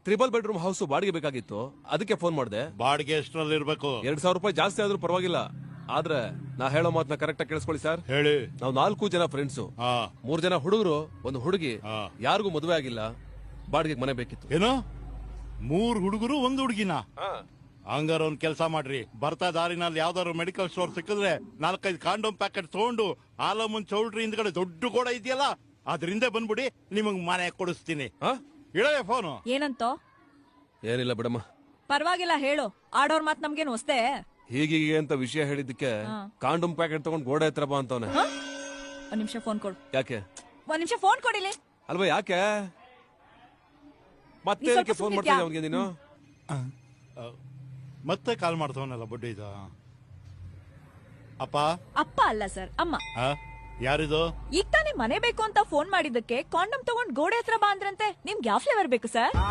3 bedroom house ಬಾಡಿಗೆ ಬೇಕಾಗಿತ್ತು, ಅದಕ್ಕೆ ಫೋನ್ ಮಾಡಿದೆ. ಬಾಡಿಗೆ ಎಷ್ಟರಲ್ಲಿ ಇರ್ಬೇಕು? 2,000 ರೂಪಾಯಿ ಜಾಸ್ತಿ ಆದ್ರೂ ಪರವಾಗಿಲ್ಲ. ಆದ್ರೆ ನಾ ಹೇಳೋ ಮಾತನ್ನ ಕರೆಕ್ಟ್ ಆಗಿ ಕೇಳಿಸ್ಕೊಳ್ಳಿ ಸರ್. ಹೇಳಿ. ನಾವು 4 ಜನ ಫ್ರೆಂಡ್ಸು, 3 ಜನ ಹುಡುಗರು, 1 ಹುಡುಗಿ, ಯಾರಿಗೂ ಮದುವೆ ಆಗಿಲ್ಲ. ಬಾಡಿಗೆ ಮನೆ ಬೇಕಿತ್ತು. ಏನೋ 3 ಹುಡುಗರು 1 ಹುಡುಗಿನ? ಹಂಗಾರ ಒಂದ್ ಕೆಲಸ ಮಾಡ್ರಿ, ಬರ್ತಾ ದಾರಿನಲ್ಲಿ ಯಾವ್ದಾದ್ರು ಮೆಡಿಕಲ್ ಸ್ಟೋರ್ ಸಿಕ್ಕಿದ್ರೆ 4-5 ಕಾಂಡೋಮ್ ಪ್ಯಾಕೆಟ್ ತಗೊಂಡು ಆಲಮನ್ ಚೌಲ್ಟ್ರಿ ಹಿಂದ್ಗಡೆ ದೊಡ್ಡ ಗೋಡ ಇದೆಯಲ್ಲ ಅದ್ರಿಂದ ಬಂದ್ಬಿಡಿ, ನಿಮಗ್ ಮನೆ ಕೊಡಿಸ್ತೀನಿ. ಇಡಲೇ ಫೋನು. ಏನಂತ? ಏನಿಲ್ಲ ಬಿಡಮ್ಮ. ಪರವಾಗಿಲ್ಲ ಹೇಳು, ಆಡೋರ್ ಮಾತ್ ನಮ್ಗೇನು ಹೊಸ್ದೆ? ಹೀಗೀಗೆ ಅಂತ ವಿಷಯ ಹೇಳಿದ್ದಕ್ಕೆ ಕಾಂಡೋಮ್ ಪ್ಯಾಕೆಟ್ ತಗೊಂಡ್ ಗೋಡೆ ಹತ್ರ ಬಾ ಅಂತವನೆ. ಒಂದ್ ನಿಮಿಷ ಫೋನ್ ಕೊಡು. ಯಾಕೆ? ಒಂದ್ ನಿಮಿಷ ಫೋನ್ ಕೊಡಿಲಿ. ಅಲ್ವಾ ಯಾಕೆ ಮತ್ತೆ ಫೋನ್ ಮಾಡ್ತಾ ಅವನಿಗೆ ನೀನು? ಮತ್ತೆ ಕಾಲ್ ಮಾಡ್ತವನಲ್ಲ ಬಡ್ಡಿ ಇದ. ಅಪ್ಪ? ಅಪ್ಪ ಅಲ್ಲ ಸರ್, ಅಮ್ಮ. ಯಾರಿದು? ಈಗ ತಾನೇ ಮನೆ ಬೇಕು ಅಂತ ಫೋನ್ ಮಾಡಿದ್ದಕ್ಕೆ ಕಾಂಡಮ್ ತಗೊಂಡ್ ಗೋಡೆ ಹತ್ರ ಬಾ ಅಂದ್ರಂತೆ. ನಿಮ್ಗೆ ಯಾವ ಫ್ಲೇವರ್ ಬೇಕು ಸರ್?